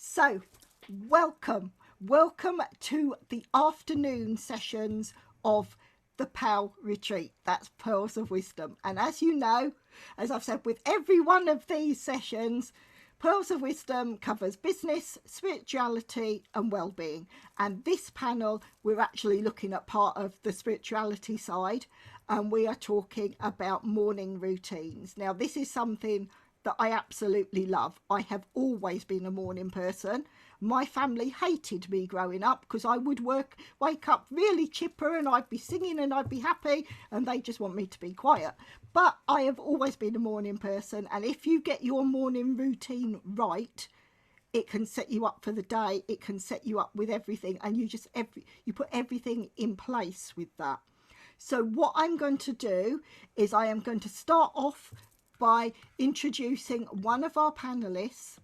So, welcome to the afternoon sessions of the POW retreat. That's Pearls of Wisdom. And as you know, as I've said with every one of these sessions, Pearls of Wisdom covers business, spirituality, and well-being. And this panel, we're actually looking at part of the spirituality side, and we are talking about morning routines. Now, this is something that I absolutely love. I have always been a morning person. My family hated me growing up because I would wake up really chipper and I'd be singing and I'd be happy, and they just want me to be quiet. But I have always been a morning person, and if you get your morning routine right, it can set you up for the day. It can set you up with everything, and you put everything in place with that. So what I'm going to do is I am going to start off by introducing one of our panelists,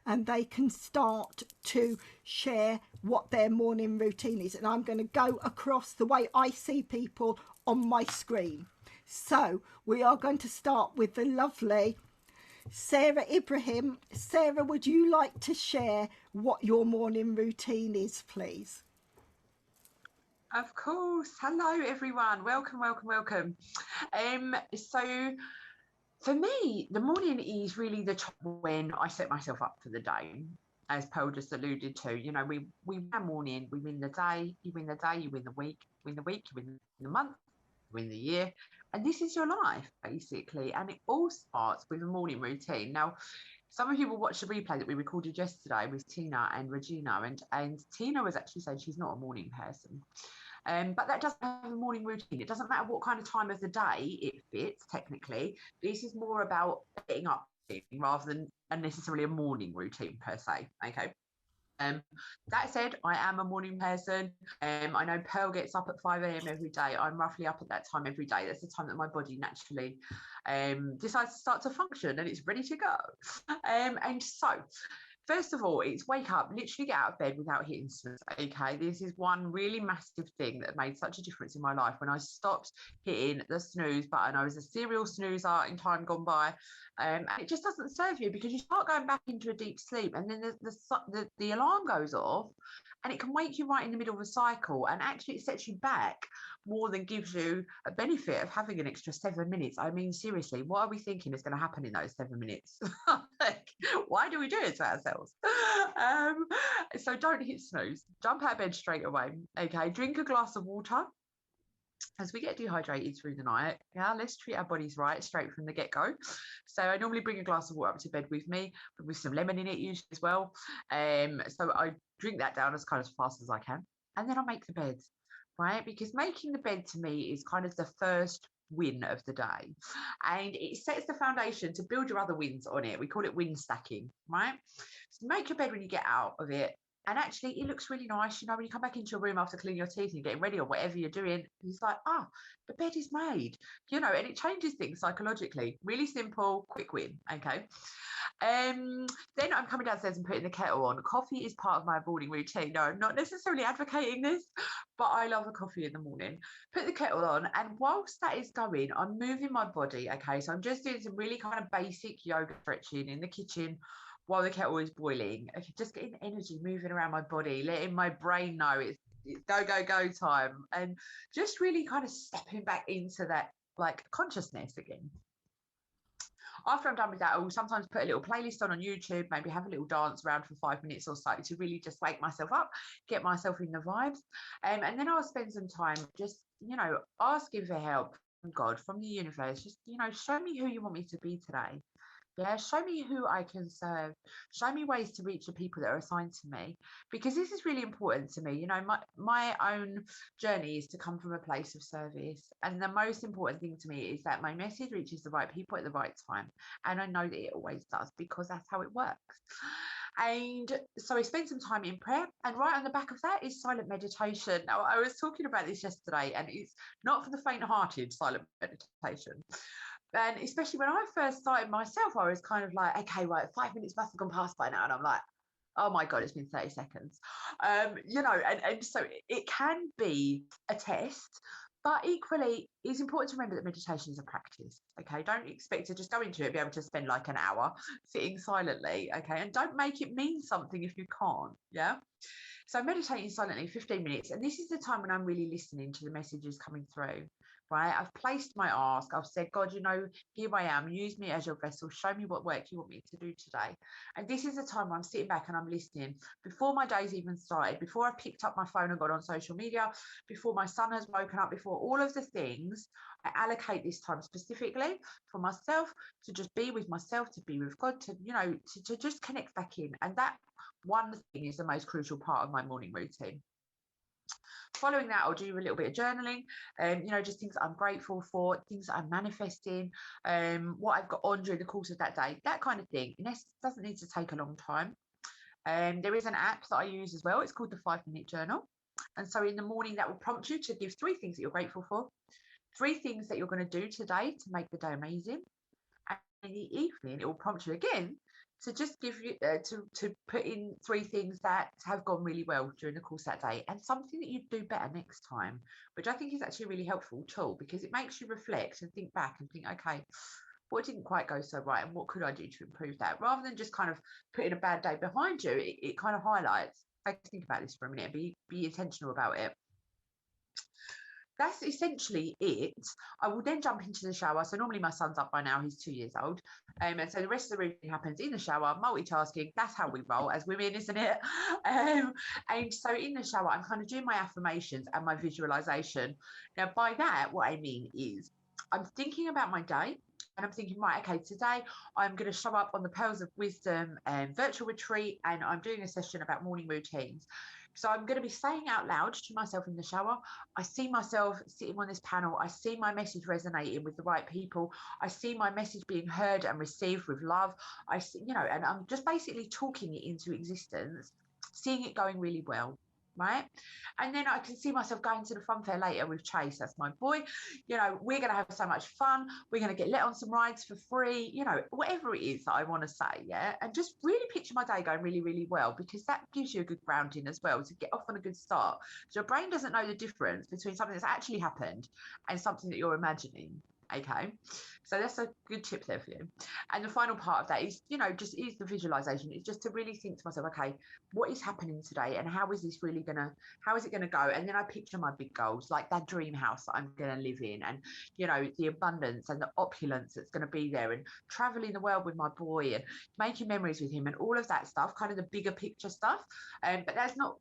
and they can start to share what their morning routine is. And I'm going to go across the way I see people on my screen. So we are going to start with the lovely Sarah Ibrahim. Sarah, would you like to share what your morning routine is, please? Of course. Hello, everyone. Welcome, welcome, welcome. So for me, the morning is really the time when I set myself up for the day. As Pearl just alluded to, we win a morning, we win the day, you win the day, you win the week, you win the month, you win the year. And this is your life, basically. And it all starts with a morning routine. Now, some of you will watch the replay that we recorded yesterday with Tina and Regina, and Tina was actually saying she's not a morning person. But that doesn't have a morning routine. It doesn't matter what kind of time of the day it fits, technically. This is more about getting up rather than necessarily a morning routine per se. Okay. That said, I am a morning person. I know Pearl gets up at 5 a.m. every day. I'm roughly up at that time every day. That's the time that my body naturally decides to start to function and it's ready to go. And so, first of all, it's wake up, literally get out of bed without hitting snooze. Okay, this is one really massive thing that made such a difference in my life. When I stopped hitting the snooze button, I was a serial snoozer in time gone by, and it just doesn't serve you because you start going back into a deep sleep, and then the alarm goes off, and it can wake you right in the middle of a cycle, and actually it sets you back more than gives you a benefit of having an extra 7 minutes. I mean, seriously, what are we thinking is going to happen in those 7 minutes? Like, why do we do it to ourselves? So don't hit snooze. Jump out of bed straight away. Okay, drink a glass of water. As we get dehydrated through the night, let's treat our bodies right straight from the get-go. So I normally bring a glass of water up to bed with me, but with some lemon in it usually as well. So I drink that down as kind of fast as I can, and then I make the bed, right? Because making the bed to me is kind of the first win of the day, and it sets the foundation to build your other wins on it. We call it win stacking, right? So make your bed when you get out of it, and actually it looks really nice. When you come back into your room after cleaning your teeth and you're getting ready or whatever you're doing, it's like, the bed is made, and it changes things psychologically. Really simple, quick win. Okay. Then I'm coming downstairs and putting the kettle on. Coffee is part of my morning routine. No, I'm not necessarily advocating this, but I love a coffee in the morning. Put the kettle on, and whilst that is going, I'm moving my body. Okay, so I'm just doing some really kind of basic yoga stretching in the kitchen while the kettle is boiling. Okay, just getting energy moving around my body, letting my brain know it's go, go, go time, and just really kind of stepping back into that like consciousness again. After I'm done with that, I'll sometimes put a little playlist on YouTube, maybe have a little dance around for 5 minutes or so to really just wake myself up, get myself in the vibes. And then I'll spend some time just, asking for help from God, from the universe. Just, show me who you want me to be today. Yeah, show me who I can serve. Show me ways to reach the people that are assigned to me, because this is really important to me. My own journey is to come from a place of service, and the most important thing to me is that my message reaches the right people at the right time, and I know that it always does because that's how it works. And so I spent some time in prayer, and right on the back of that is silent meditation. Now, I was talking about this yesterday, and it's not for the faint-hearted, silent meditation. And especially when I first started myself, I was kind of like, okay, right, 5 minutes must have gone past by now. And I'm like, oh my God, it's been 30 seconds. And so it can be a test But equally, it's important to remember that meditation is a practice. Okay. Don't expect to just go into it, be able to spend like an hour sitting silently. Okay. And don't make it mean something if you can't. Yeah. So I'm meditating silently 15 minutes. And this is the time when I'm really listening to the messages coming through. Right. I've placed my ask. I've said, God, you know, here I am. Use me as your vessel. Show me what work you want me to do today. And this is the time where I'm sitting back and I'm listening before my day's even started, before I picked up my phone and got on social media, before my son has woken up, before all of the things. I allocate this time specifically for myself, to just be with myself, to be with God, to, you know, to just connect back in. And that one thing is the most crucial part of my morning routine. Following that, I'll do a little bit of journaling, you know, just things I'm grateful for, things I'm manifesting, what I've got on during the course of that day, that kind of thing. And this doesn't need to take a long time. There is an app that I use as well. It's called the 5 Minute Journal. And so in the morning, that will prompt you to give 3 things that you're grateful for, 3 things that you're going to do today to make the day amazing. And in the evening, it will prompt you again to just give you to put in 3 things that have gone really well during the course of that day, and something that you do better next time, which I think is actually a really helpful tool, because it makes you reflect and think back and think, okay, what didn't quite go so right and what could I do to improve that, rather than just kind of putting a bad day behind you. It kind of highlights, like, think about this for a minute and be intentional about it. That's essentially it. I will then jump into the shower. So normally my son's up by now, he's 2 years old. And so the rest of the routine happens in the shower, multitasking. That's how we roll as women, isn't it? And so in the shower, I'm kind of doing my affirmations and my visualization. Now, by that, what I mean is I'm thinking about my day. And I'm thinking, right, okay, today I'm going to show up on the Pearls of Wisdom virtual retreat, and I'm doing a session about morning routines. So I'm going to be saying out loud to myself in the shower, I see myself sitting on this panel. I see my message resonating with the right people. I see my message being heard and received with love. I see, you know, and I'm just basically talking it into existence, seeing it going really well. Right. And then I can see myself going to the fun fair later with Chase. That's my boy. You know, we're going to have so much fun. We're going to get let on some rides for free, you know, whatever it is that I want to say. Yeah. And just really picture my day going really, really well, because that gives you a good grounding as well to get off on a good start. So your brain doesn't know the difference between something that's actually happened and something that you're imagining. Okay. So that's a good tip there for you. And the final part of that is, you know, just is the visualization. It's just to really think to myself, okay, what is happening today and how is this really how is it gonna go? And then I picture my big goals, like that dream house that I'm gonna live in, and, you know, the abundance and the opulence that's gonna be there, and traveling the world with my boy and making memories with him and all of that stuff, kind of the bigger picture stuff. But that's not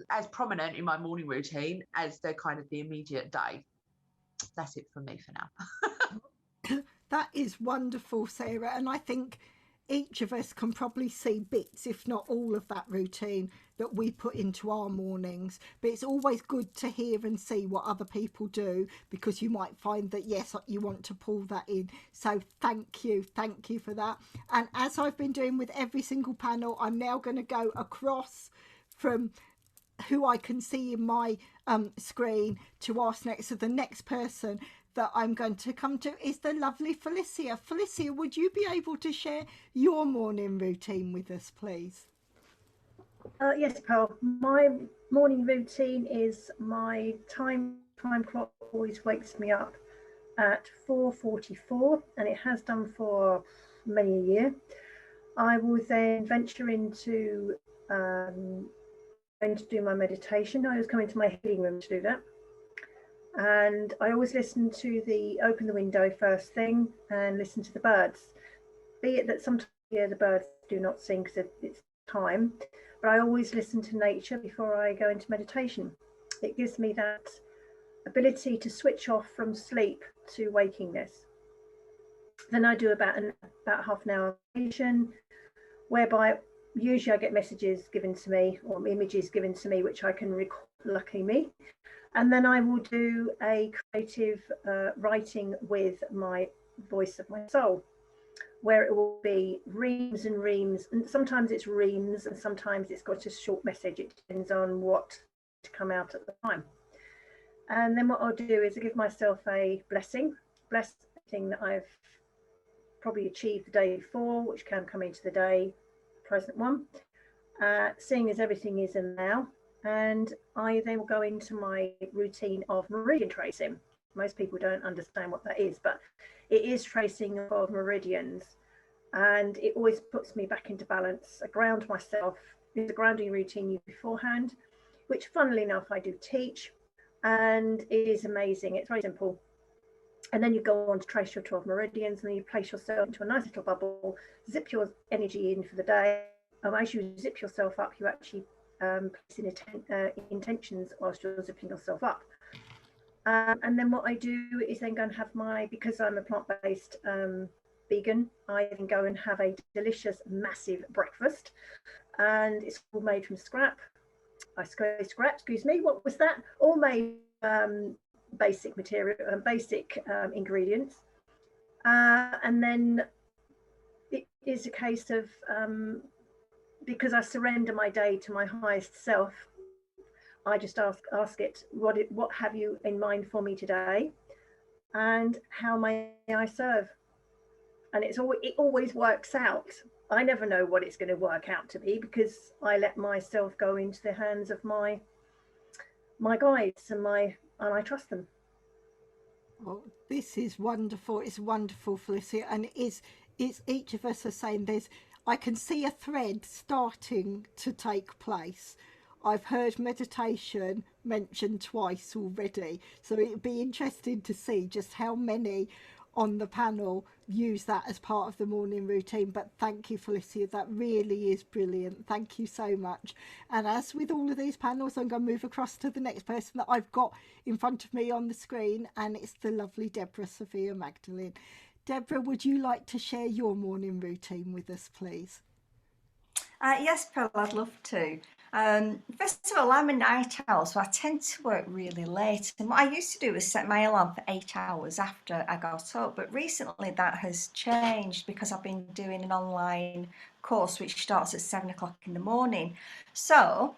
as prominent in my morning routine as the kind of the immediate day. That's it for me for now. That is wonderful, Sarah. And I think each of us can probably see bits, if not all, of that routine that we put into our mornings. But it's always good to hear and see what other people do, because you might find that, yes, you want to pull that in. So thank you for that. And as I've been doing with every single panel, I'm now going to go across from who I can see in my screen to ask next. So the next person that I'm going to come to is the lovely Felicia. Felicia, would you be able to share your morning routine with us, please? Yes, Pearl. My morning routine is my time clock always wakes me up at 4:44, and it has done for many a year. I will then venture into going to do my meditation. I always come into my healing room to do that. And I always listen to open the window first thing and listen to the birds. Be it that sometimes the birds do not sing because it's time, but I always listen to nature before I go into meditation. It gives me that ability to switch off from sleep to wakingness. Then I do about half an hour meditation, whereby usually I get messages given to me or images given to me, which I can record, lucky me. And then I will do a creative writing with my voice of my soul, where it will be reams and reams, and sometimes it's reams and sometimes it's got a short message. It depends on what to come out at the time. And then what I'll do is I give myself a blessing, bless everything that I've probably achieved the day before, which can come into the day, present one, seeing as everything is in now. And I then will go into my routine of meridian tracing. Most people don't understand what that is, but it is tracing your 12 meridians, and it always puts me back into balance. I ground myself. There's a grounding routine beforehand, which funnily enough I do teach, and it is amazing. It's very simple. And then you go on to trace your 12 meridians, and then you place yourself into a nice little bubble, zip your energy in for the day. As you zip yourself up, you actually place in intentions whilst you're zipping yourself up. And then what I do is then go and have because I'm a plant-based vegan, I then go and have a delicious, massive breakfast. And it's all made from excuse me, what was that? All made basic material and basic ingredients. And then it is a case of, because I surrender my day to my highest self, I just ask it, what have you in mind for me today, and how may I serve? And it always works out. I never know what it's going to work out to be, because I let myself go into the hands of my guides, and I trust them. Well, this is wonderful. It's wonderful, Felicia, and it's each of us are saying I can see a thread starting to take place. I've heard meditation mentioned twice already, so it'd be interesting to see just how many on the panel use that as part of the morning routine. But thank you, Felicia, that really is brilliant. Thank you so much. And as with all of these panels, I'm going to move across to the next person that I've got in front of me on the screen, and it's the lovely Deborah Sophia Magdalene. Deborah, would you like to share your morning routine with us, please? Yes, Pearl, I'd love to. First of all, I'm a night owl, so I tend to work really late. And what I used to do was set my alarm for 8 hours after I got up. But recently that has changed, because I've been doing an online course which starts at 7 o'clock in the morning. So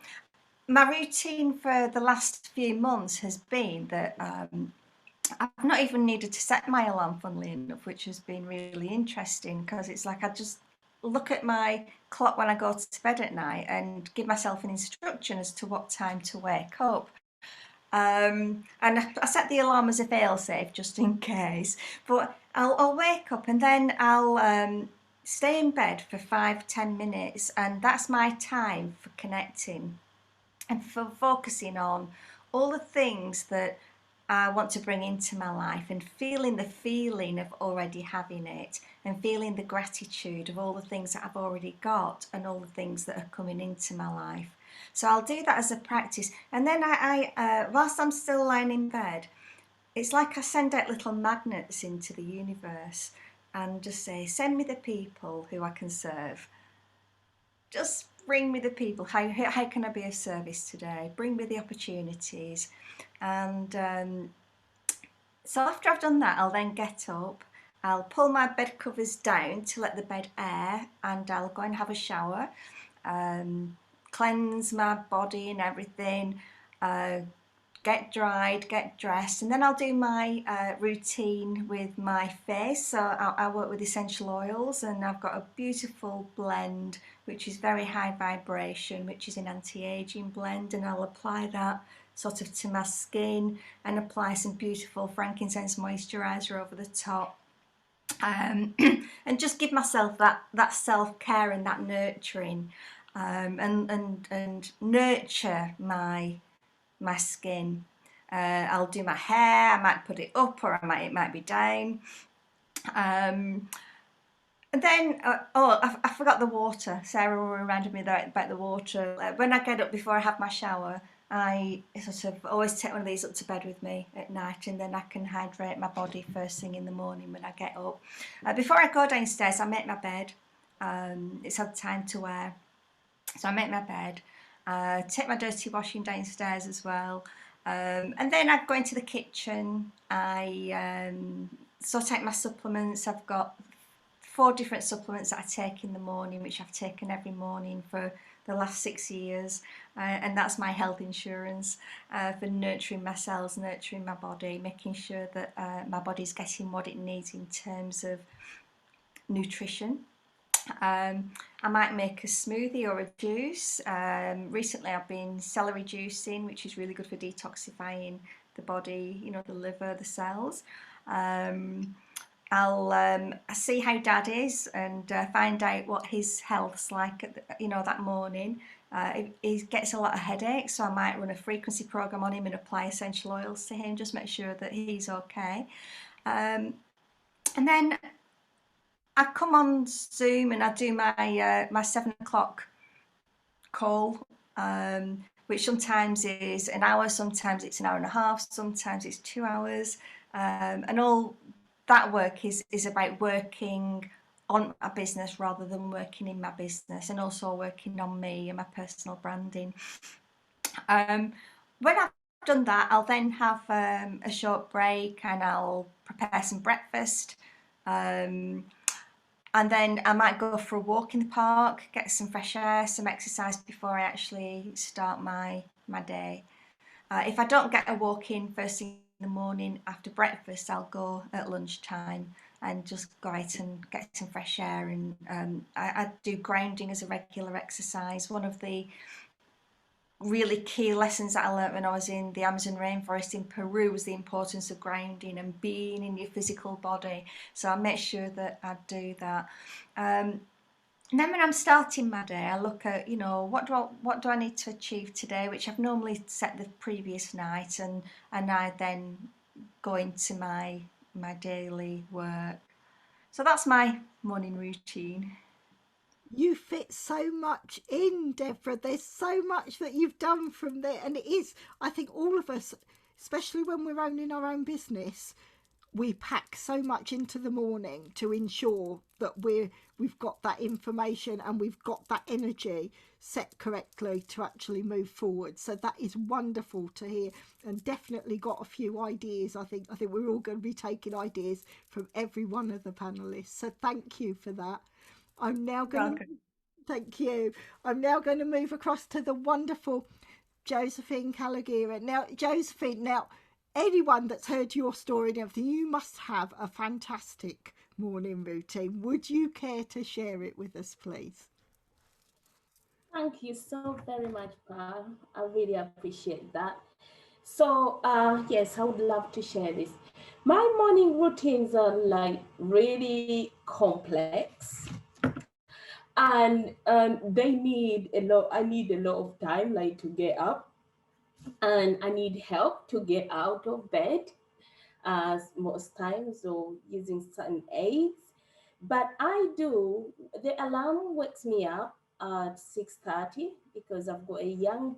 my routine for the last few months has been that I've not even needed to set my alarm, funnily enough, which has been really interesting, because it's like I just look at my clock when I go to bed at night and give myself an instruction as to what time to wake up. And I set the alarm as a fail-safe just in case, but I'll wake up and then I'll stay in bed for 5-10 minutes, and that's my time for connecting and for focusing on all the things that I want to bring into my life, and feeling the feeling of already having it, and feeling the gratitude of all the things that I've already got and all the things that are coming into my life. So I'll do that as a practice, and then I whilst I'm still lying in bed, it's like I send out little magnets into the universe and just say, send me the people who I can serve. Just bring me the people. How can I be of service today? Bring me the opportunities. And so after I've done that, I'll then get up, I'll pull my bed covers down to let the bed air, and I'll go and have a shower, cleanse my body and everything, get dried, get dressed, and then I'll do my routine with my face. So I work with essential oils, and I've got a beautiful blend which is very high vibration, which is an anti-aging blend, and I'll apply that sort of to my skin and apply some beautiful frankincense moisturizer over the top, and just give myself that self-care and that nurturing, and nurture my skin. I'll do my hair. I might put it up, or it might be down. And then, I forgot the water. Sarah reminded me about the water. When I get up before I have my shower, I sort of always take one of these up to bed with me at night, and then I can hydrate my body first thing in the morning when I get up. Before I go downstairs, I make my bed. It's had time to wear. So I make my bed, take my dirty washing downstairs as well, and then I go into the kitchen. I sort out my supplements. I've got 4 different supplements that I take in the morning, which I've taken every morning for the last 6 years, and that's my health insurance for nurturing my cells, nurturing my body, making sure that my body's getting what it needs in terms of nutrition. I might make a smoothie or a juice. Recently I've been celery juicing, which is really good for detoxifying the body, you know, the liver, the cells. I'll see how Dad is and find out what his health's like, you know, that morning. He gets a lot of headaches, so I might run a frequency program on him and apply essential oils to him, just make sure that he's okay. And then I come on Zoom and I do my my 7 o'clock call, which sometimes is an hour, sometimes it's an hour and a half, sometimes it's 2 hours, and all that work is about working on my business rather than working in my business, and also working on me and my personal branding. When I've done that, I'll then have a short break and I'll prepare some breakfast. And then I might go for a walk in the park, get some fresh air, some exercise before I actually start my day. If I don't get a walk in first thing in the morning after breakfast, I'll go at lunchtime and just go out and get some fresh air. And I do grounding as a regular exercise. One of the really key lessons that I learned when I was in the Amazon rainforest in Peru was the importance of grounding and being in your physical body. So I make sure that I do that. And then when I'm starting my day, I look at, you know, what do I need to achieve today, which I've normally set the previous night, and I then go into my daily work. So that's my morning routine. You fit so much in, Deborah. There's so much that you've done from there. And it is, I think all of us, especially when we're owning our own business, we pack so much into the morning to ensure that we've got that information and we've got that energy set correctly to actually move forward. So that is wonderful to hear, and definitely got a few ideas. I think we're all going to be taking ideas from every one of the panelists. So thank you for that. I'm now going to thank you. I'm now going to move across to the wonderful Josephine Calagira. Now, Josephine, anyone that's heard your story and everything, you must have a fantastic morning routine. Would you care to share it with us, please? Thank you so very much, Pa. I really appreciate that. So, yes, I would love to share this. My morning routines are like really complex, and they need a lot. I need a lot of time, like to get up, and I need help to get out of bed, most times, or using certain aids. But I do. The alarm wakes me up at 6:30 because I've got a young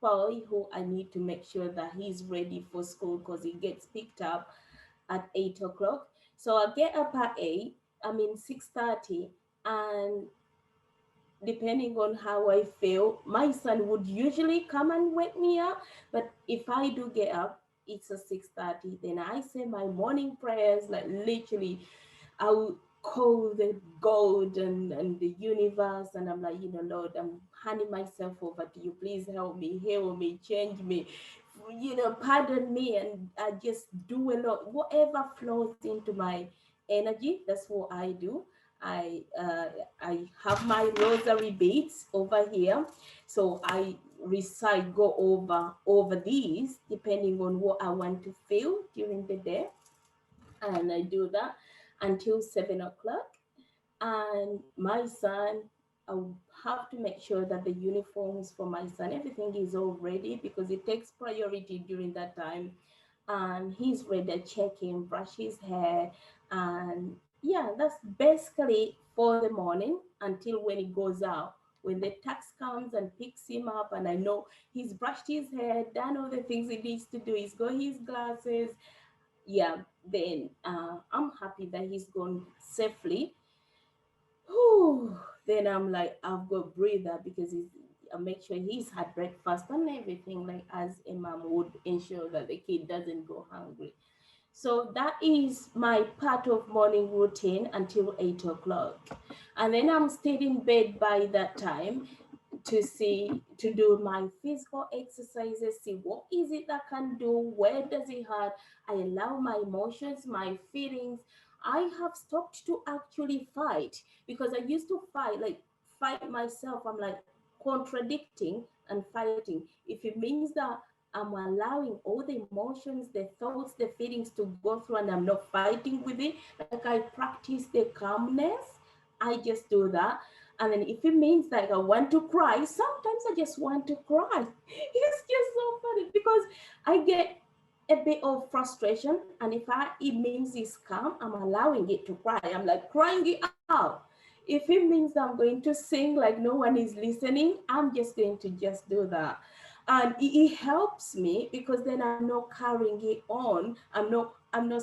boy who I need to make sure that he's ready for school because he gets picked up at 8 o'clock. So I get up at 8. I mean 6:30, and depending on how I feel, my son would usually come and wake me up. But if I do get up, it's a 6:30. Then I say my morning prayers, like literally, I will call the God and the universe, and I'm like, Lord, I'm handing myself over to you. Please help me, heal me, change me, pardon me, and I just do a lot. Whatever flows into my energy, that's what I do. I uh, I have my rosary beads over here, so I recite, go over these depending on what I want to feel during the day, and I do that until 7 o'clock. And my son, I have to make sure that the uniforms for my son, everything is all ready because it takes priority during that time. And he's ready, check him, brush his hair, and yeah, that's basically for the morning until when he goes out. When the tax comes and picks him up, and I know he's brushed his hair, done all the things he needs to do, he's got his glasses, yeah, then I'm happy that he's gone safely. Whew, then I'm like, I've got breather because I make sure he's had breakfast and everything, like as a mom would ensure that the kid doesn't go hungry. So that is my part of morning routine until 8 o'clock. And then I'm still in bed by that time to do my physical exercises, see what is it that I can do, where does it hurt. I allow my emotions, my feelings. I have stopped to actually fight because I used to fight myself. I'm like contradicting and fighting. If it means that I'm allowing all the emotions, the thoughts, the feelings to go through, and I'm not fighting with it. Like I practice the calmness. I just do that. And then if it means like I want to cry, sometimes I just want to cry. It's just so funny because I get a bit of frustration, and if it means it's calm, I'm allowing it to cry. I'm like crying it out. If it means I'm going to sing like no one is listening, I'm just going to just do that. And it helps me because then I'm not carrying it on. I'm not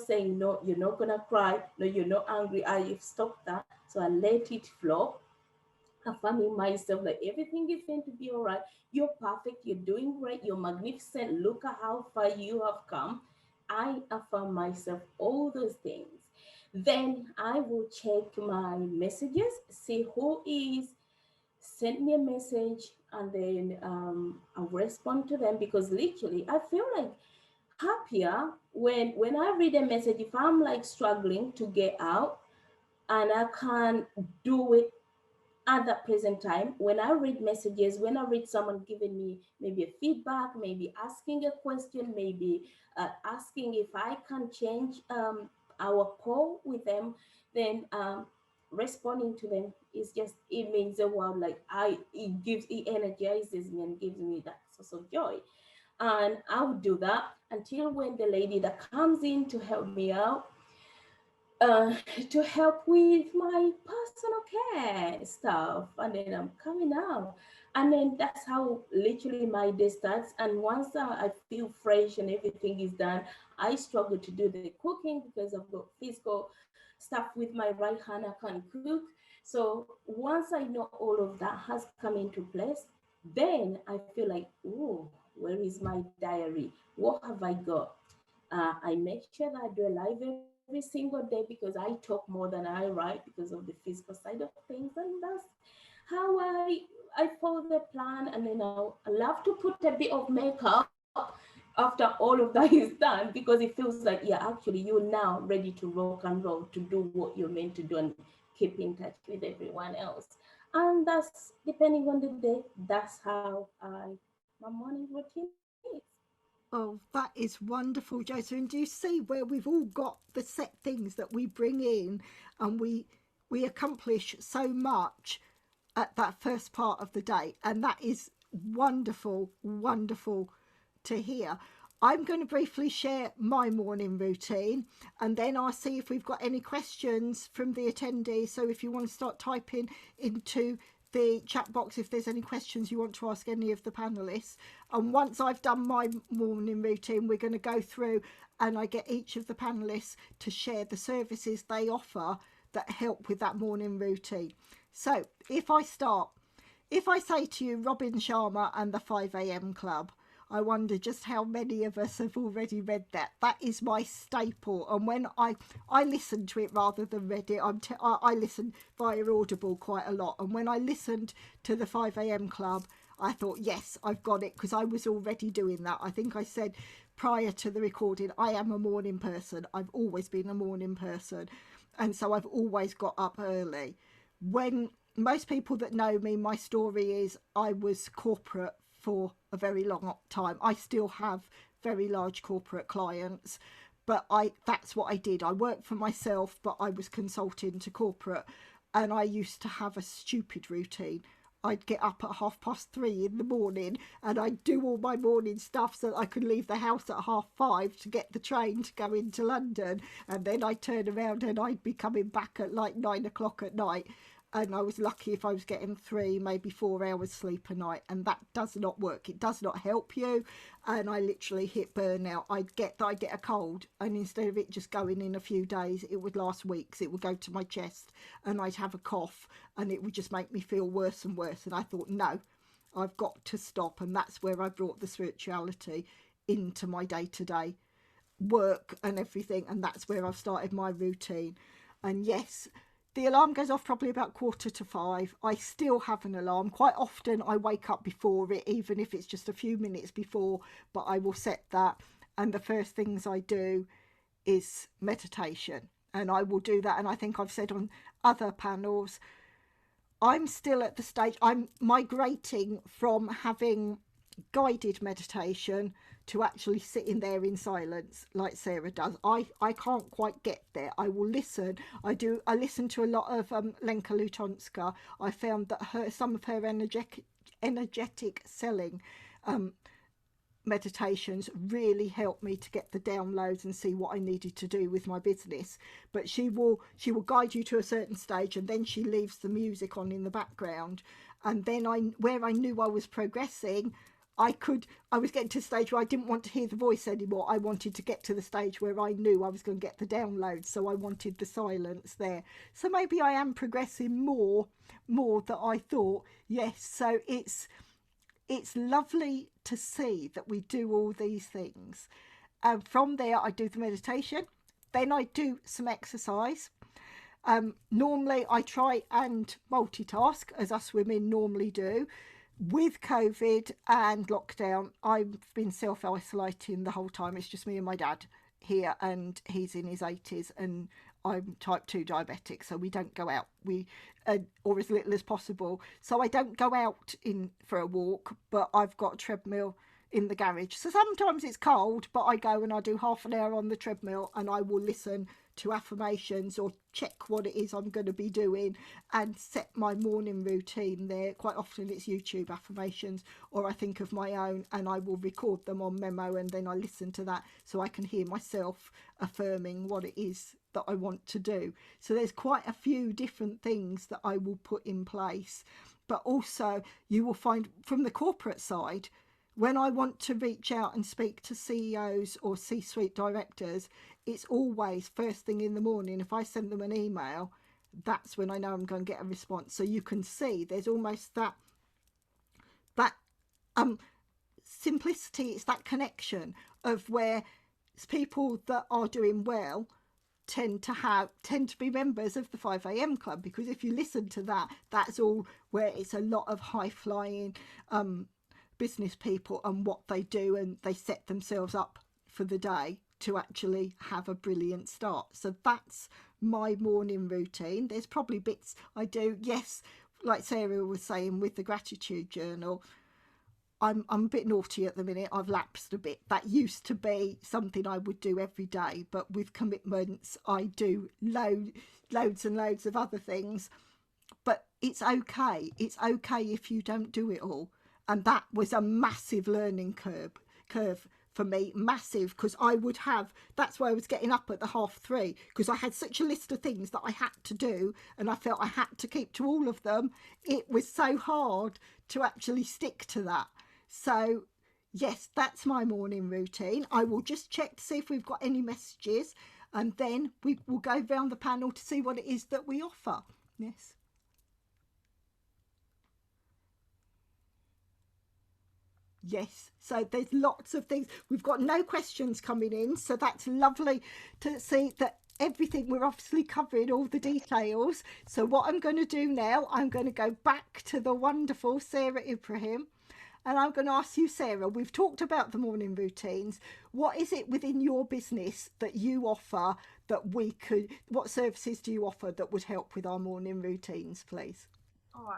saying no, you're not gonna cry, no, you're not angry. I stop that. So I let it flow, affirming myself like everything is going to be all right. You're perfect. You're doing great. You're magnificent. Look at how far you have come. I affirm myself all those things. Then I will check my messages, see who is sent me a message, and then I'll respond to them because literally I feel like happier when I read a message. If I'm like struggling to get out and I can't do it at that present time, when I read messages, when I read someone giving me maybe a feedback, maybe asking a question, maybe asking if I can change our call with them, then responding to them is just, it means the world. Like it energizes me and gives me that source of joy. And I would do that until when the lady that comes in to help me out, uh, to help with my personal care stuff, and then I'm coming out, and then that's how literally my day starts. And once I feel fresh and everything is done, I struggle to do the cooking because I've got physical stuff with my right hand. I can't cook. So once I know all of that has come into place, then I feel like, oh, where is my diary? What have I got? I make sure that I do a live every single day because I talk more than I write because of the physical side of things, and that's how I follow the plan. And then I love to put a bit of makeup after all of that is done because it feels like, yeah, actually you're now ready to rock and roll, to do what you're meant to do and keep in touch with everyone else. And that's depending on the day. That's how my morning routine is. Oh, that is wonderful, Joseph. And do you see where we've all got the set things that we bring in, and we accomplish so much at that first part of the day, and that is wonderful, wonderful to hear. I'm going to briefly share my morning routine, and then I'll see if we've got any questions from the attendees. So if you want to start typing into the chat box if there's any questions you want to ask any of the panelists. And once I've done my morning routine, we're going to go through and I get each of the panelists to share the services they offer that help with that morning routine. So if I say to you Robin Sharma and the 5am Club, I wonder just how many of us have already read that. That is my staple. And when I listen to it rather than read it, I listen via Audible quite a lot. And when I listened to the 5am Club, I thought, yes, I've got it, because I was already doing that. I think I said prior to the recording, I am a morning person. I've always been a morning person. And so I've always got up early. When most people that know me, my story is I was corporate for a very long time. I still have very large corporate clients, but that's what I did. I worked for myself, but I was consulting to corporate, and I used to have a stupid routine. I'd get up at 3:30 in the morning and I'd do all my morning stuff so that I could leave the house at 5:30 to get the train to go into London, and then I'd turn around and I'd be coming back at like 9 o'clock at night. And I was lucky if I was getting 3, maybe 4 hours sleep a night, and that does not work. It does not help you, and I literally hit burnout. I'd get a cold, and instead of it just going in a few days, it would last weeks. It would go to my chest, and I'd have a cough, and it would just make me feel worse and worse. And I thought, no, I've got to stop, and that's where I brought the spirituality into my day-to-day work and everything, and that's where I've started my routine. And yes, the alarm goes off probably about 4:45. I still have an alarm. Quite often I wake up before it, even if it's just a few minutes before, but I will set that. And the first things I do is meditation. And I will do that. And I think I've said on other panels, I'm still at the stage, I'm migrating from having guided meditation to actually sitting there in silence like Sarah does. I can't quite get there. I will listen. I listen to a lot of Lenka Lutonska. I found that some of her energetic selling meditations really helped me to get the downloads and see what I needed to do with my business. But she will guide you to a certain stage, and then she leaves the music on in the background, and then where I knew I was progressing, I was getting to a stage where I didn't want to hear the voice anymore. I wanted to get to the stage where I knew I was going to get the downloads, so I wanted the silence there. So maybe I am progressing more than I thought. Yes, so it's lovely to see that we do all these things. And from there, I do the meditation. Then I do some exercise. Normally, I try and multitask, as us women normally do. With COVID and lockdown, I've been self-isolating the whole time. It's just me and my dad here, and he's in his 80s, and I'm type 2 diabetic, so we don't go out, or as little as possible. So I don't go out for a walk, but I've got a treadmill in the garage. So sometimes it's cold, but I go and I do half an hour on the treadmill, and I will listen to affirmations or check what it is I'm going to be doing and set my morning routine there. Quite often it's YouTube affirmations, or I think of my own and I will record them on memo, and then I listen to that so I can hear myself affirming what it is that I want to do. So there's quite a few different things that I will put in place. But also you will find from the corporate side, when I want to reach out and speak to CEOs or C-suite directors, it's always first thing in the morning. If I send them an email, that's when I know I'm going to get a response. So you can see there's almost that simplicity. It's that connection of where people that are doing well tend to be members of the 5 a.m. club, because if you listen to that, that's all where it's a lot of high flying business people and what they do, and they set themselves up for the day to actually have a brilliant start. So that's my morning routine. There's probably bits I do, yes, like Sarah was saying with the gratitude journal. I'm a bit naughty at the minute. I've lapsed a bit. That used to be something I would do every day, but with commitments I do loads and loads of other things. But it's okay. It's okay if you don't do it all. And that was a massive learning curve for me, massive, because that's why I was getting up at the 3:30, because I had such a list of things that I had to do, and I felt I had to keep to all of them. It was so hard to actually stick to that. So yes, that's my morning routine. I will just check to see if we've got any messages, and then we will go round the panel to see what it is that we offer. Yes. Yes, so there's lots of things. We've got no questions coming in, so that's lovely to see that everything, we're obviously covering all the details. So what I'm going to do now, I'm going to go back to the wonderful Sarah Ibrahim, and I'm going to ask you, Sarah, we've talked about the morning routines. What is it within your business that you offer what services do you offer that would help with our morning routines, please? Oh,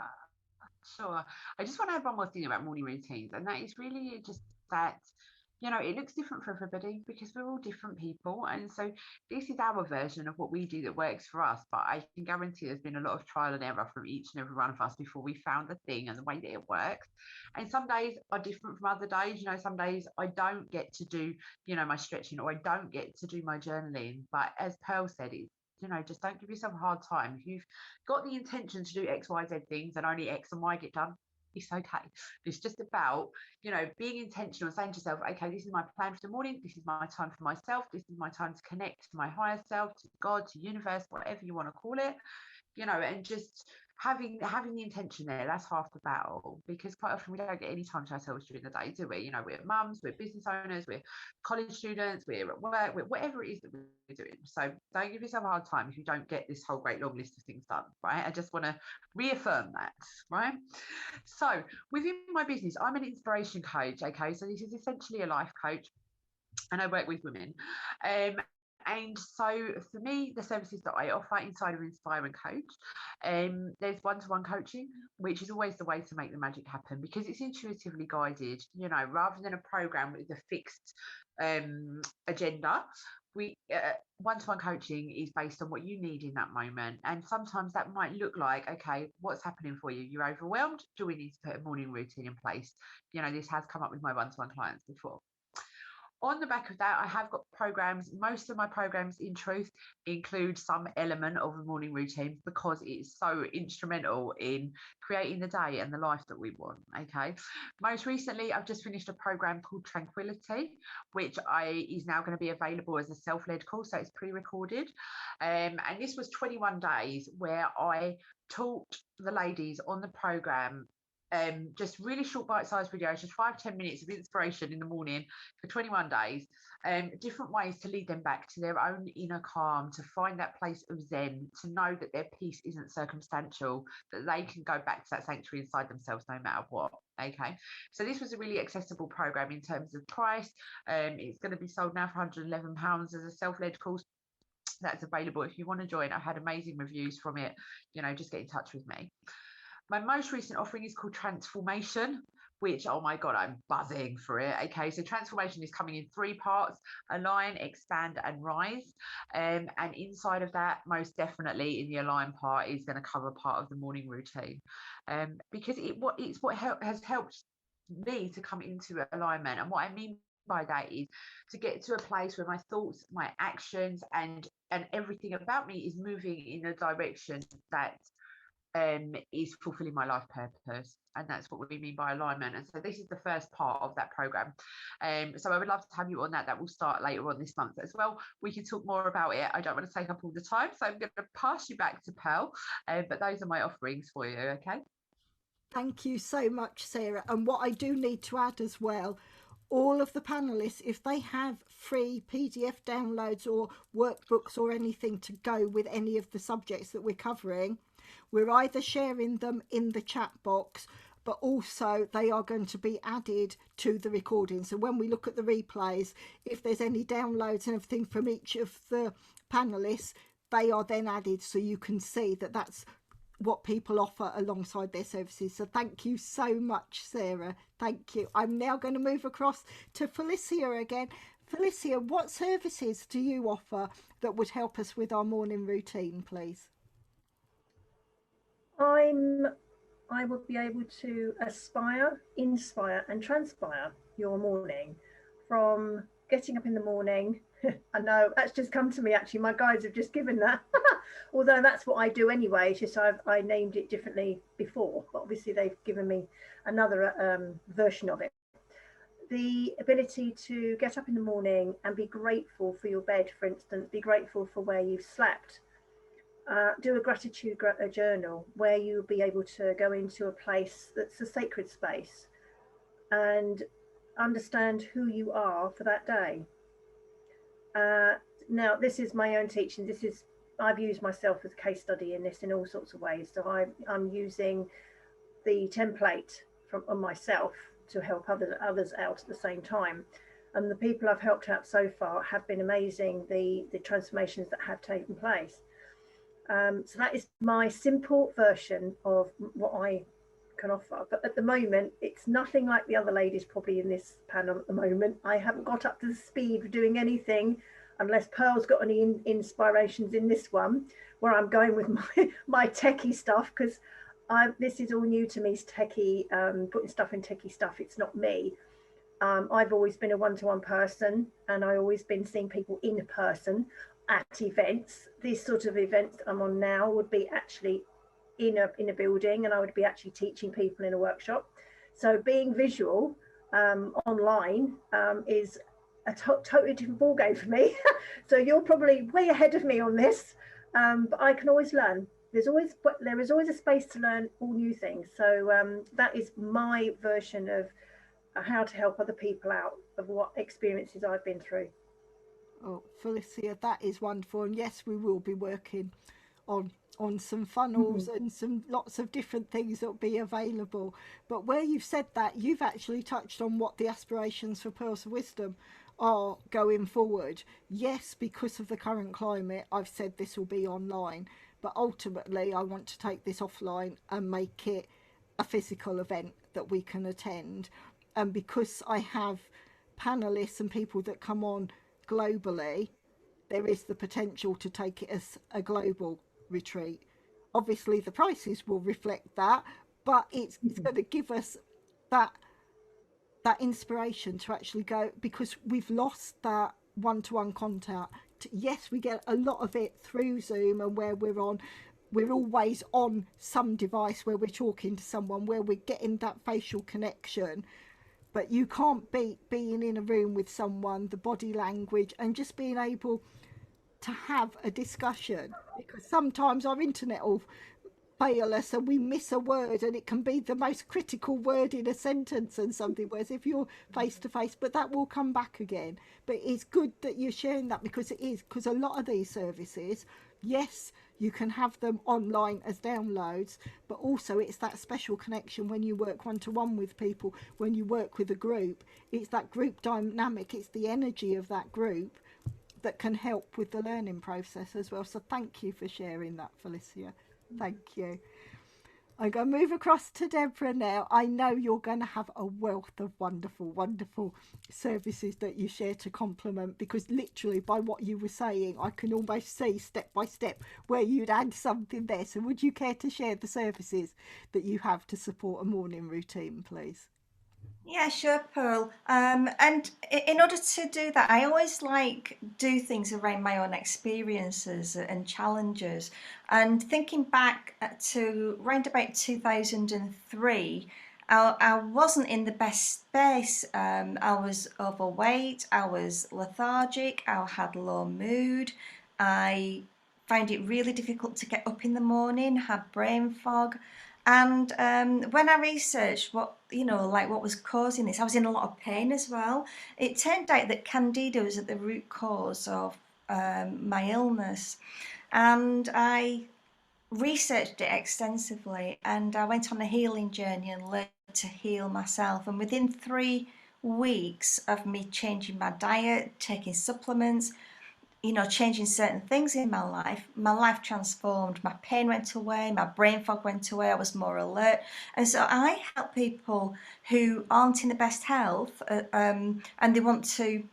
sure. I just want to add one more thing about morning routines, and that is really just that, it looks different for everybody because we're all different people. And so this is our version of what we do that works for us. But I can guarantee there's been a lot of trial and error from each and every one of us before we found the thing and the way that it works. And some days are different from other days. Some days I don't get to do, my stretching, or I don't get to do my journaling. But as Pearl said, just don't give yourself a hard time. If you've got the intention to do X, Y, Z things and only X and Y get done, it's okay. It's just about, being intentional and saying to yourself, okay, this is my plan for the morning. This is my time for myself. This is my time to connect to my higher self, to God, to universe, whatever you want to call it, and just having the intention there. That's half the battle, because quite often we don't get any time to ourselves during the day, do we? We're mums, we're business owners, we're college students, we're at work, we're whatever it is that we're doing. So don't give yourself a hard time if you don't get this whole great long list of things done, right? I just want to reaffirm that, right? So within my business, I'm an inspiration coach. Okay, so this is essentially a life coach, and I work with women. And so for me, the services that I offer inside of Inspire and Coach, there's one-to-one coaching, which is always the way to make the magic happen, because it's intuitively guided, you know, rather than a program with a fixed agenda. We one-to-one coaching is based on what you need in that moment, and sometimes that might look like, okay, what's happening for you? You're overwhelmed. Do we need to put a morning routine in place? You know, this has come up with my one-to-one clients before. On the back of that, I have got programs. Most of my programs, in truth, include some element of a morning routine, because it's so instrumental in creating the day and the life that we want. Okay. Most recently, I've just finished a program called Tranquility, which is now going to be available as a self-led course. So it's pre-recorded. And this was 21 days where I taught the ladies on the program just really short bite-sized videos, just 5-10 minutes of inspiration in the morning for 21 days, different ways to lead them back to their own inner calm, to find that place of zen, to know that their peace isn't circumstantial, that they can go back to that sanctuary inside themselves no matter what. Okay, so this was a really accessible program in terms of price. It's going to be sold now for £111 as a self-led course. That's available if you want to join. I've had amazing reviews from it. You know, just get in touch with me. My most recent offering is called Transformation, which, oh my God, I'm buzzing for it. Okay, so Transformation is coming in 3 parts: Align, Expand, and Rise. And inside of that, most definitely in the Align part is going to cover part of the morning routine, because it's what has helped me to come into alignment. And what I mean by that is to get to a place where my thoughts, my actions, and everything about me is moving in a direction that is fulfilling my life purpose. And that's what we mean by alignment. And so this is the first part of that program. So I would love to have you on that. That will start later on this month as well. We can talk more about it. I don't want to take up all the time, so I'm going to pass you back to Pearl. But those are my offerings for you. Okay. Thank you so much, Sarah. And what I do need to add as well, all of the panelists, if they have free PDF downloads or workbooks or anything to go with any of the subjects that we're covering, we're either sharing them in the chat box, but also they are going to be added to the recording. So when we look at the replays, if there's any downloads and everything from each of the panelists, they are then added, so you can see that that's what people offer alongside their services. So thank you so much, Sarah. Thank you. I'm now going to move across to Felicia again. Felicia, what services do you offer that would help us with our morning routine, please? I would be able to aspire, inspire and transpire your morning, from getting up in the morning. I know that's just come to me, actually. My guides have just given that. Although that's what I do anyway. It's just I named it differently before, but obviously they've given me another version of it. The ability to get up in the morning and be grateful for your bed, for instance, be grateful for where you've slept. Do a gratitude journal where you'll be able to go into a place that's a sacred space and understand who you are for that day. Now, this is my own teaching. I've used myself as a case study in this in all sorts of ways. So I'm using the template on myself to help others out at the same time. And the people I've helped out so far have been amazing, the transformations that have taken place. So that is my simple version of what I can offer. But at the moment, it's nothing like the other ladies probably in this panel at the moment. I haven't got up to the speed of doing anything, unless Pearl's got any inspirations in this one, where I'm going with my techie stuff, because this is all new to me, techie, putting stuff in techie stuff. It's not me. I've always been a one-to-one person, and I've always been seeing people in person at events. These sort of events I'm on now would be actually in a building, and I would be actually teaching people in a workshop. So being visual online is a totally different ballgame for me. So you're probably way ahead of me on this, but I can always learn. There is always a space to learn all new things. So that is my version of how to help other people out of what experiences I've been through. Oh, Felicia, that is wonderful. And yes, we will be working on some funnels and some lots of different things that will be available. But where you've said that, you've actually touched on what the aspirations for Pearls of Wisdom are going forward. Yes, because of the current climate, I've said this will be online, but ultimately I want to take this offline and make it a physical event that we can attend. And because I have panelists and people that come on globally, there is the potential to take it as a global retreat. Obviously, the prices will reflect that, but it's going to give us that inspiration to actually go, because we've lost that one-to-one contact. Yes, we get a lot of it through Zoom, and where we're always on some device where we're talking to someone, where we're getting that facial connection, but you can't beat being in a room with someone, the body language, and just being able to have a discussion, because sometimes our internet will fail us and we miss a word, and it can be the most critical word in a sentence and something, whereas if you're face to face, but that will come back again. But it's good that you're sharing that, because it is, because a lot of these services, yes, you can have them online as downloads, but also it's that special connection when you work one-to-one with people, when you work with a group, it's that group dynamic, it's the energy of that group that can help with the learning process as well. So thank you for sharing that, Felicia. Thank you. I'm going to move across to Deborah now. I know you're going to have a wealth of wonderful, wonderful services that you share to complement, because literally by what you were saying, I can almost see step by step where you'd add something there. So would you care to share the services that you have to support a morning routine, please? Yeah, sure, Pearl. And in order to do that, I always do things around my own experiences and challenges. And thinking back to around about 2003, I wasn't in the best space. I was overweight, I was lethargic, I had low mood, I found it really difficult to get up in the morning, had brain fog. And when I researched what was causing this, I was in a lot of pain as well. It turned out that candida was at the root cause of my illness, and I researched it extensively, and I went on a healing journey and learned to heal myself. And within 3 weeks of me changing my diet, taking supplements, changing certain things in my life transformed. My pain went away, my brain fog went away, I was more alert. And so I help people who aren't in the best health and they want to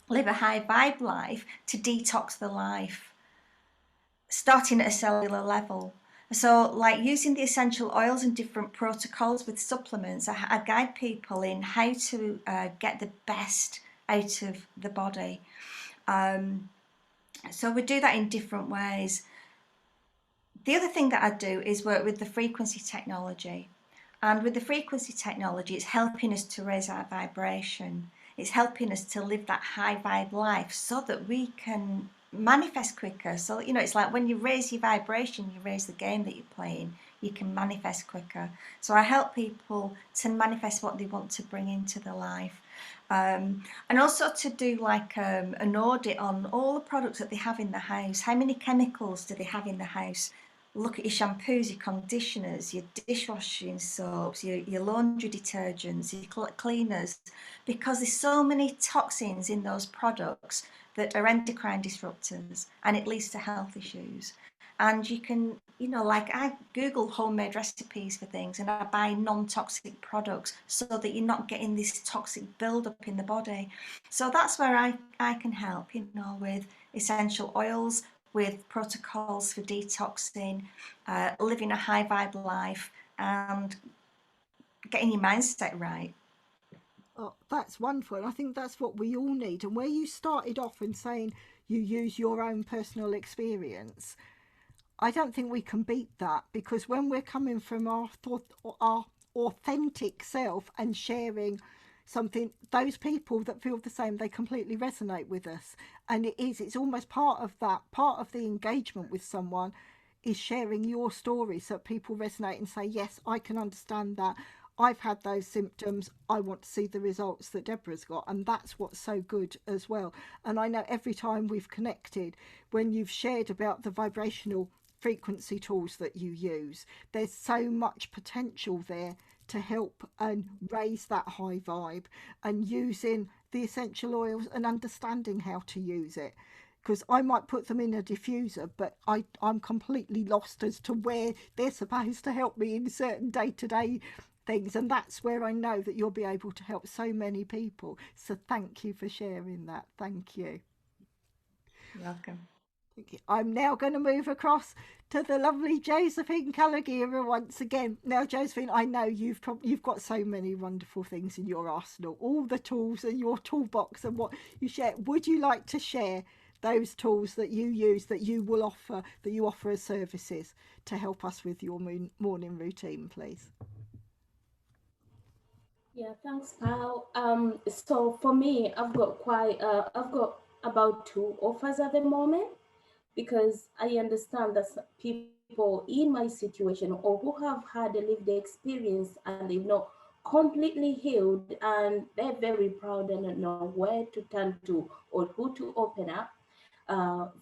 live a high vibe life to detox the life, starting at a cellular level. So, like using the essential oils and different protocols with supplements, I guide people in how to get the best out of the body. So we do that in different ways. The other thing that I do is work with the frequency technology. And with the frequency technology, it's helping us to raise our vibration. It's helping us to live that high vibe life so that we can manifest quicker. So, it's like when you raise your vibration, you raise the game that you're playing, you can manifest quicker. So I help people to manifest what they want to bring into their life. And also to do an audit on all the products that they have in the house. How many chemicals do they have in the house? Look at your shampoos, your conditioners, your dishwashing soaps, your laundry detergents, your cleaners, because there's so many toxins in those products that are endocrine disruptors, and it leads to health issues. And you can, I Google homemade recipes for things, and I buy non-toxic products so that you're not getting this toxic build-up in the body. So that's where I can help, with essential oils, with protocols for detoxing, living a high vibe life, and getting your mindset right. Oh, that's wonderful. And I think that's what we all need. And where you started off in saying you use your own personal experience, I don't think we can beat that, because when we're coming from our authentic self and sharing something, those people that feel the same, they completely resonate with us. And it's almost part of the engagement with someone is sharing your story, so people resonate and say, yes, I can understand that. I've had those symptoms. I want to see the results that Deborah's got. And that's what's so good as well. And I know every time we've connected, when you've shared about the vibrational frequency tools that you use, there's so much potential there to help and raise that high vibe, and using the essential oils and understanding how to use it. Because I might put them in a diffuser, but I'm completely lost as to where they're supposed to help me in certain day-to-day things. And that's where I know that you'll be able to help so many people. So thank you for sharing that. Thank you. You're welcome. I'm now going to move across to the lovely Josephine Calagira once again. Now, Josephine, I know you've got so many wonderful things in your arsenal, all the tools in your toolbox and what you share. Would you like to share those tools that you use, that you will offer, that you offer as services to help us with your morning routine, please? Yeah, thanks, pal. So for me, I've got about two offers at the moment, because I understand that people in my situation or who have had a lived experience and they've not completely healed, and they're very proud and don't know where to turn to or who to open up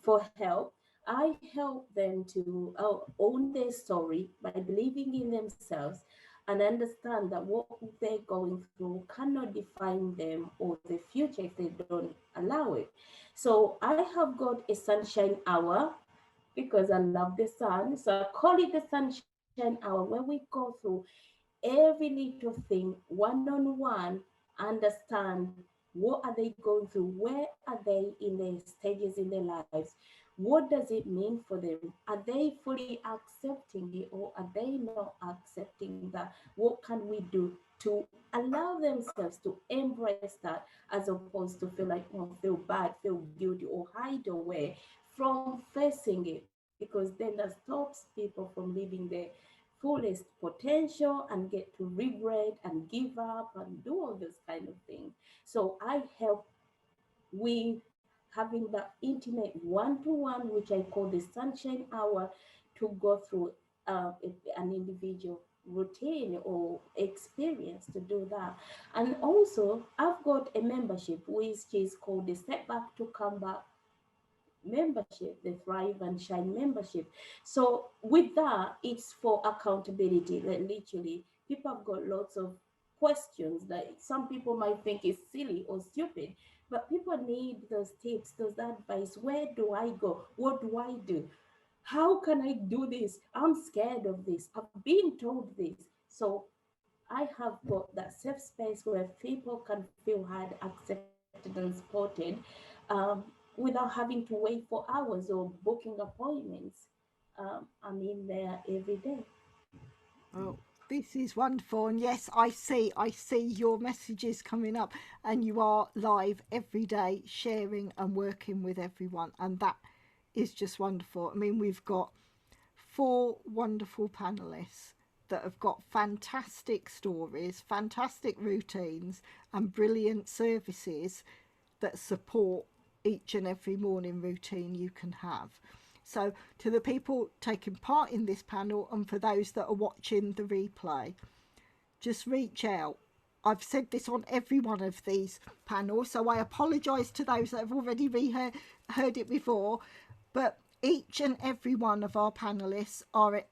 for help. I help them to own their story by believing in themselves and understand that what they're going through cannot define them or their future if they don't allow it. So I have got a sunshine hour because I love the sun. So I call it the sunshine hour, where we go through every little thing one on one, understand what are they going through, where are they in their stages in their lives, what does it mean for them, are they fully accepting it or are they not accepting that, what can we do to allow themselves to embrace that, as opposed to feel like, oh, feel bad, feel guilty, or hide away from facing it, because then that stops people from living their fullest potential and get to regret and give up and do all those kind of things. So I help with having that intimate one-to-one, which I call the sunshine hour, to go through an individual routine or experience to do that. And also I've got a membership which is called the Step Back to Come Back membership, the Thrive and Shine membership. So with that, it's for accountability. Like literally, people have got lots of questions that some people might think is silly or stupid, but people need those tips, those advice. Where do I go? What do I do? How can I do this? I'm scared of this. I've been told this. So I have got that safe space where people can feel heard, accepted, and supported, um, without having to wait for hours or booking appointments. I'm in there every day. Oh, this is wonderful. And yes, I see your messages coming up, and you are live every day sharing and working with everyone. And that is just wonderful. I mean, we've got 4 wonderful panelists that have got fantastic stories, fantastic routines, and brilliant services that support each and every morning routine you can have. So to the people taking part in this panel and for those that are watching the replay, just reach out. I've said this on every one of these panels, so I apologise to those that have already heard it before, but each and every one of our panelists, our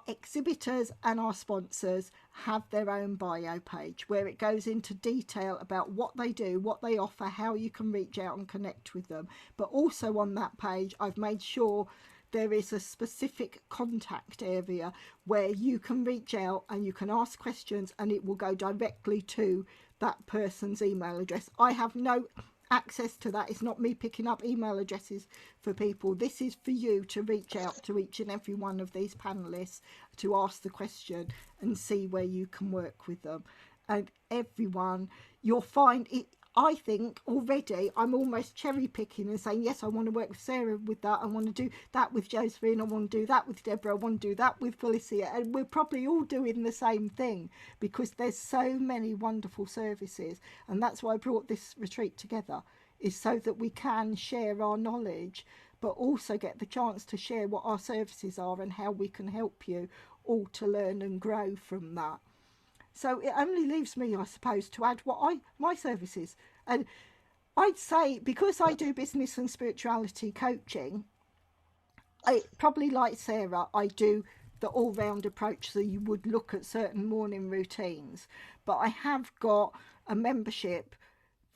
exhibitors and our sponsors have their own bio page where it goes into detail about what they do, what they offer, how you can reach out and connect with them. But also on that page, I've made sure there is a specific contact area where you can reach out and you can ask questions and it will go directly to that person's email address. I have no access to that. It's not me picking up email addresses for people. This is for you to reach out to each and every one of these panelists to ask the question and see where you can work with them. And everyone, you'll find it. I think already I'm almost cherry picking and saying, yes, I want to work with Sarah with that. I want to do that with Josephine. I want to do that with Deborah. I want to do that with Felicia. And we're probably all doing the same thing because there's so many wonderful services. And that's why I brought this retreat together, is so that we can share our knowledge, but also get the chance to share what our services are and how we can help you all to learn and grow from that. So it only leaves me, I suppose, to add what my services. And I'd say, because I do business and spirituality coaching, I probably, like Sarah, I do the all-round approach, so you would look at certain morning routines. But I have got a membership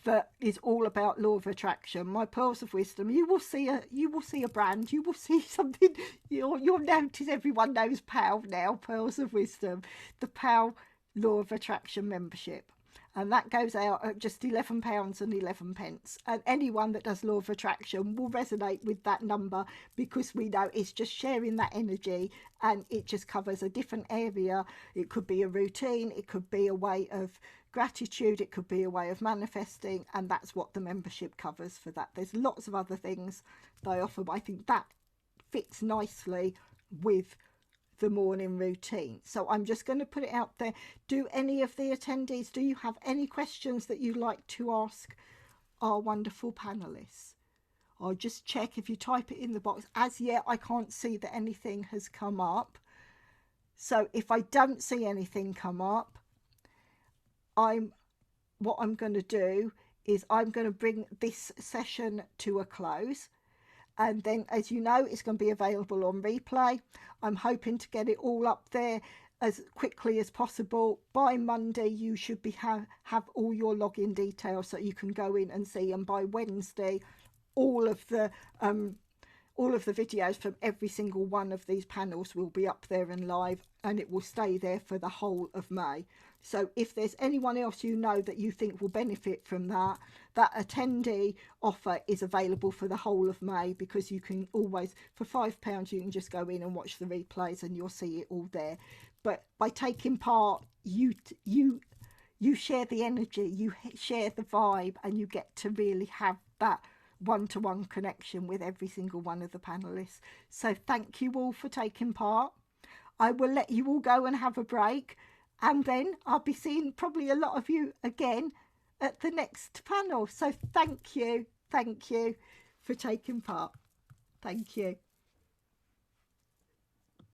that is all about law of attraction. My pearls of wisdom. You will see a brand. You will see something. You'll notice everyone knows POW now. Pearls of Wisdom, the POW Law of Attraction membership, and that goes out at just £11.11. And anyone that does law of attraction will resonate with that number, because we know it's just sharing that energy, and it just covers a different area. It could be a routine, it could be a way of gratitude, it could be a way of manifesting, and that's what the membership covers for that. There's lots of other things they offer, but I think that fits nicely with the morning routine. So I'm just going to put it out there. Do any of the attendees, do you have any questions that you'd like to ask our wonderful panelists? I'll just check if you type it in the box. As yet, I can't see that anything has come up. So if I don't see anything come up, what I'm going to do is I'm going to bring this session to a close. And then, as you know, it's going to be available on replay. I'm hoping to get it all up there as quickly as possible. By Monday, you should be have all your login details so you can go in and see. And by Wednesday, all of the videos from every single one of these panels will be up there and live, and it will stay there for the whole of May. So if there's anyone else you know that you think will benefit from that attendee offer is available for the whole of May, because you can always, for £5, you can just go in and watch the replays and you'll see it all there. But by taking part, you share the energy, you share the vibe, and you get to really have that one-to-one connection with every single one of the panelists. So thank you all for taking part. I will let you all go and have a break, and then I'll be seeing probably a lot of you again at the next panel. So thank you for taking part. Thank you.